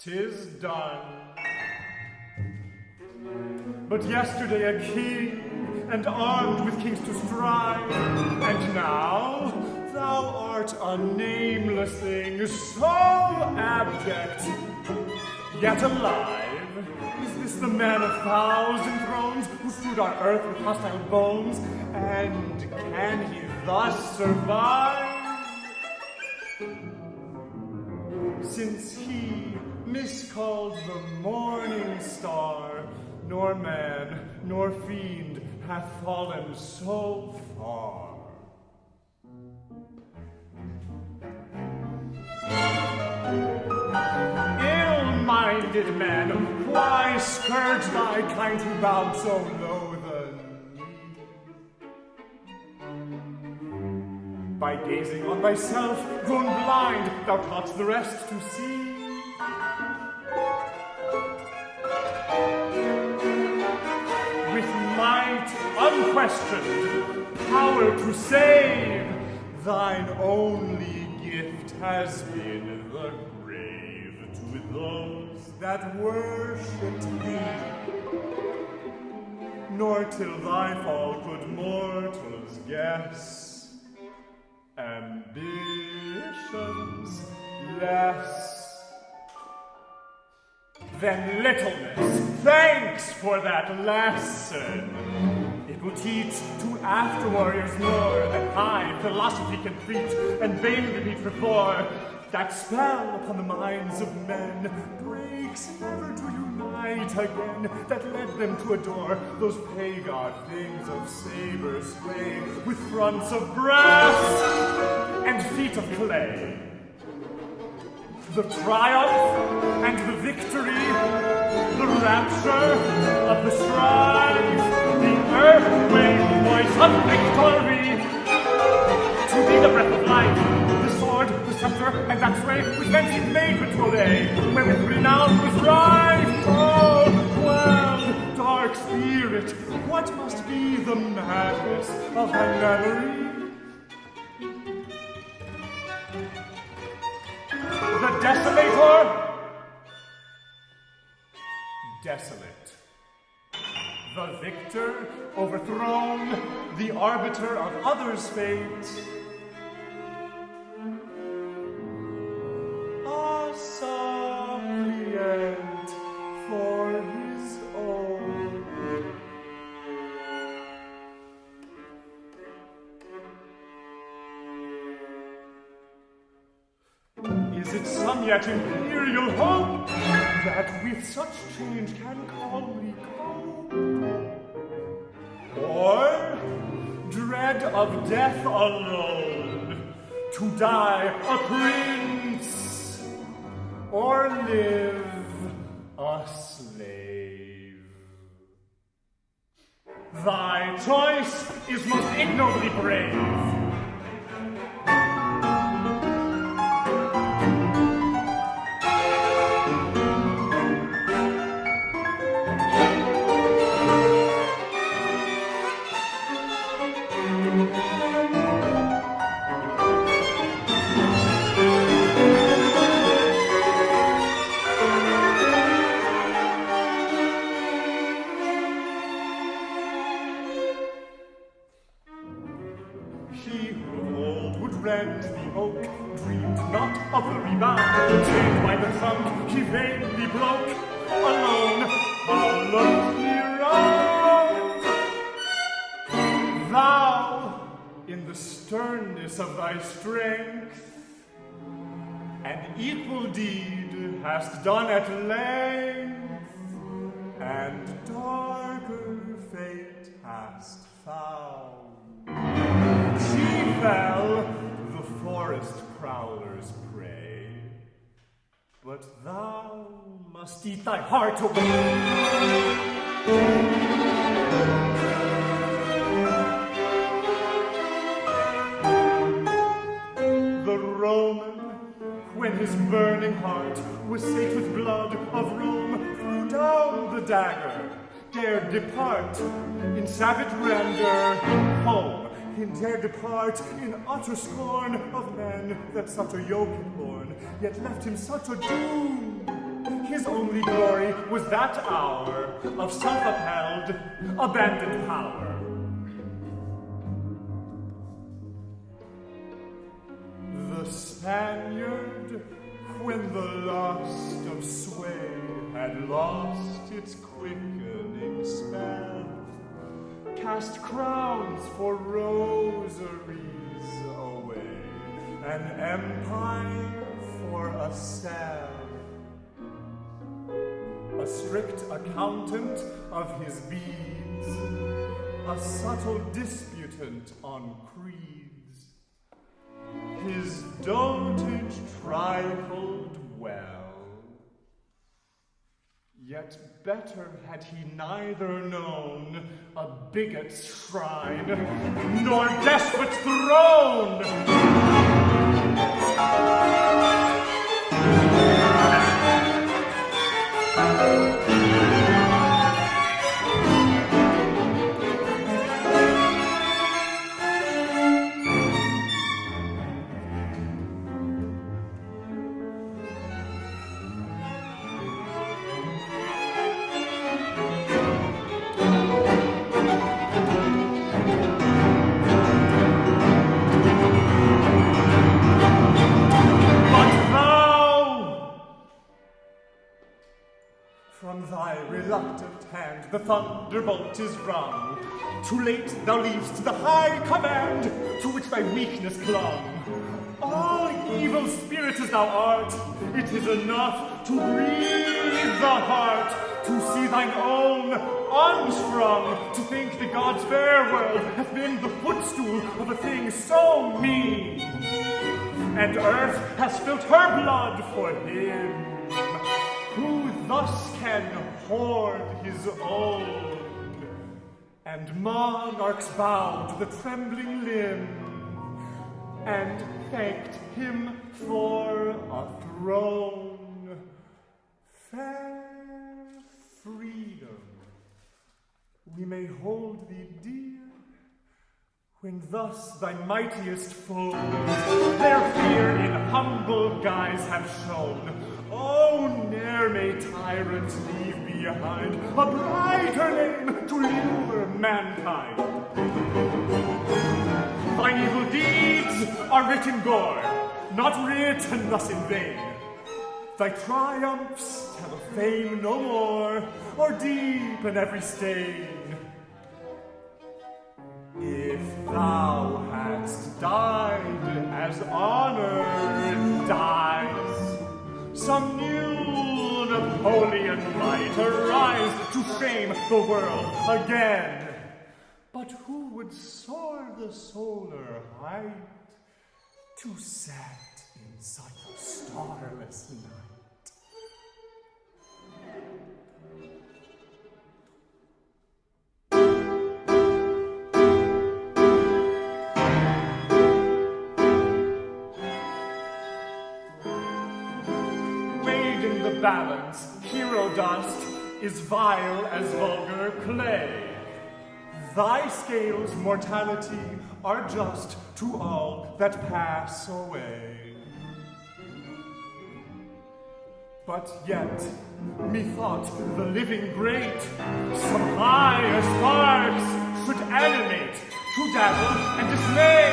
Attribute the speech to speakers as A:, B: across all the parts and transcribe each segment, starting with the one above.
A: 'Tis done. But yesterday a king, and armed with kings to strive, and now thou art a nameless thing, so abject, yet alive. Is this the man of 1,000 thrones, who strewed our earth with hostile bones? And can he thus survive? Since he miscalled the morning star, nor man nor fiend hath fallen so far. Ill-minded man, why scourge thy kind who bowed so low the knee? By gazing on thyself, grown blind, thou taught'st the rest to see. With might unquestioned, power to save, thine only gift has been the grave to those that worshipped thee. Nor till thy fall could mortals guess ambitions less than littleness. Thanks for that lesson. It will teach to after warriors more than high philosophy can preach, and vain repeat before. That spell upon the minds of men breaks never to unite again, that led them to adore those pagan things of saber sway, with fronts of brass and feet of clay. The triumph and the victory, the rapture of the strife, the earthquake voice of victory, to be the breath of life, the sword, the scepter, and that sway which men seemed made but to obey, wherewith renown was rife. Oh, well, dark spirit, what must be the madness of thy memory? The desolator? Desolate. The victor, overthrown, the arbiter of others' fate. A suppliant for his own. Is it some yet imperial hope that with such change can calmly cope? Or dread of death alone, to die a prince, or live a slave? Thy choice is most ignobly brave. Of thy strength, an equal deed hast done at length, and darker fate hast found. She fell, the forest prowler's prey, but thou must eat thy heart away. When his burning heart was sate with blood of Rome, threw down the dagger, dared depart in savage grandeur home, and dared depart in utter scorn of men that such a yoke had borne, yet left him such a doom. his only glory was that hour of self-upheld, abandoned power. The Spaniard, when the lust of sway had lost its quickening spell, cast crowns for rosaries away, an empire for a cell. A strict accountant of his beads, a subtle disputant on creeds, his dotage trifled well. Yet better had he neither known a bigot's shrine, nor despot's throne. Hand, the thunderbolt is rung. Too late thou leav'st the high command to which thy weakness clung. All evil spirit as thou art, it is enough to grieve the heart, to see thine own unsprung, to think the God's fair world hath been the footstool of a thing so mean, and earth hath spilt her blood for him who thus can hoard his own, and monarchs bowed to the trembling limb, and thanked him for a throne. Fair freedom, we may hold thee dear, when thus thy mightiest foes their fear in humble guise have shown. Oh, ne'er may tyrants leave behind a brighter name to lure mankind. Thine evil deeds are writ in gore, not written thus in vain. Thy triumphs tell of fame no more, or deepen every stain. If thou hadst died as honor dies, some new Napoleon might arise to shame the world again. But who would soar the solar height to set in such a starless night? Balance, hero dust, is vile as vulgar clay. Thy scales, mortality, are just to all that pass away. But yet, methought the living great some higher sparks should animate, to dazzle and dismay.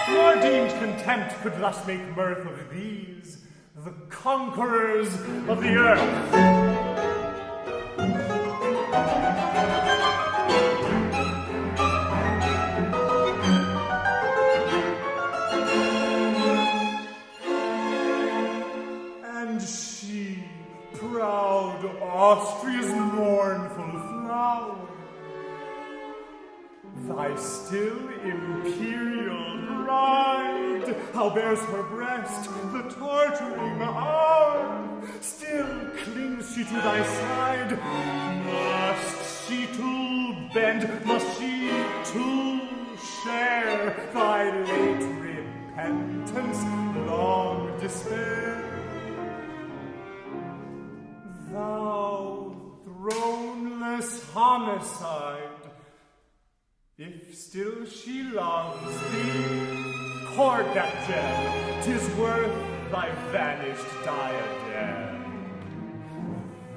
A: Nor deemed contempt could thus make mirth of these, the conquerors of the earth. And she, proud Austria's mournful flower, thy still imperial bride, how bears her breast the torturing hour? Still clings she to thy side. Must she too bend? Must she too share thy late repentance, long despair? Thou throneless homicide, if still she loves thee, hoard that gem, 'tis worth thy vanished diadem.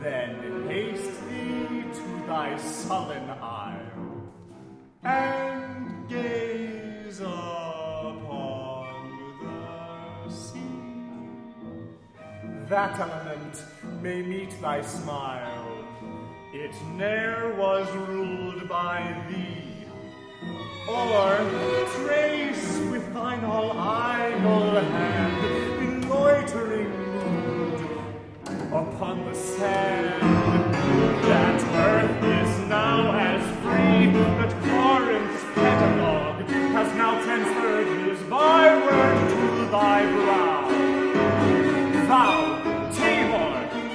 A: Then haste thee to thy sullen isle, and gaze upon the sea. That element may meet thy smile, it ne'er was ruled by thee. Or trace with thine all idle hand in loitering mood upon the sand that earth is now as free that Corinth's pedagogue has now transferred his byword to thy brow. Thou, Tabor,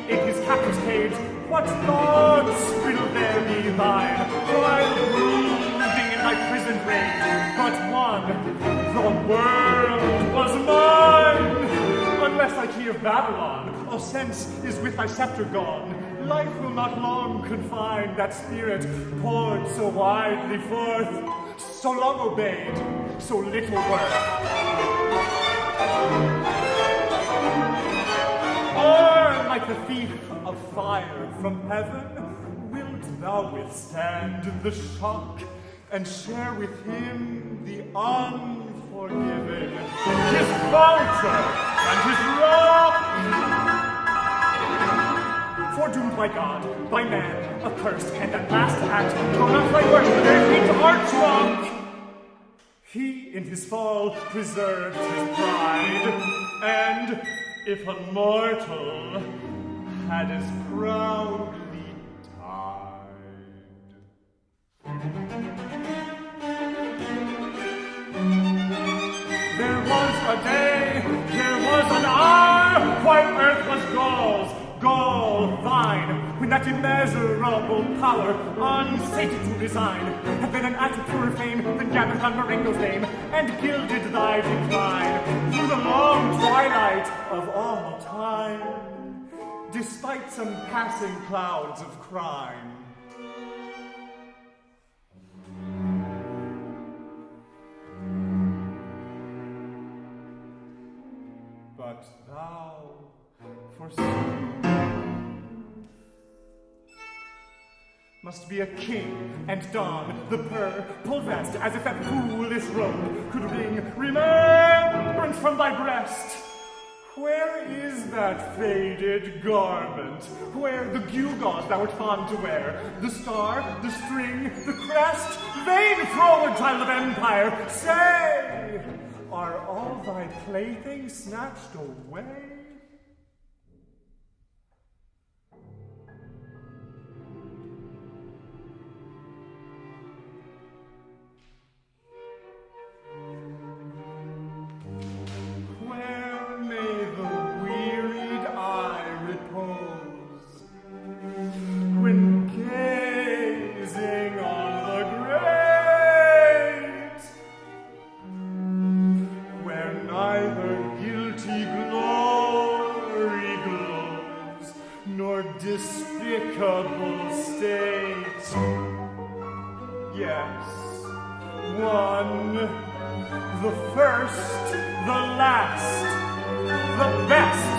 A: in his captive's cage, what thoughts will there be thine while brooding in thy prisoned rage? But one, the world was mine. Unless thy key of Babylon, all sense is with thy scepter gone, life will not long confine that spirit poured so widely forth, so long obeyed, so little worth. Or, like the thief of fire from heaven, wilt thou withstand the shock and share with him the unforgiven, his falter and his rock? Foredoomed by God, by man, accursed, and at last act, thrown up by worth to their feet arch rock, he in his fall preserved his pride, and if a mortal had as proudly died. There was a day, there was an hour, while earth was Gaul's, Gaul thine, when that immeasurable power, unsated to resign, had been an act of purer fame than gathered on Marengo's name, and gilded thy decline through the long twilight of all time, despite some passing clouds of crime. But thou, forsooth, must be a king and don the purple vest, as if that foolish robe could wring remembrance from thy breast. Where is that faded garment? Where the gewgaws thou art fond to wear? The star, the string, the crest? Vain froward child of empire, say, are all thy playthings snatched away? Despicable state. Yes, one, the first, the last, the best,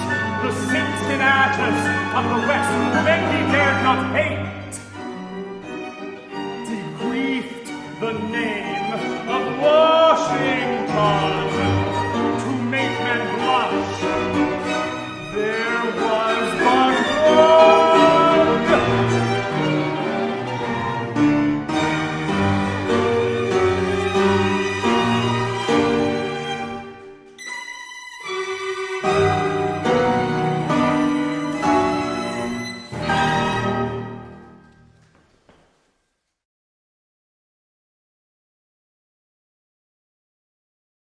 A: the Cincinnatus of the West, who men he dared not hate,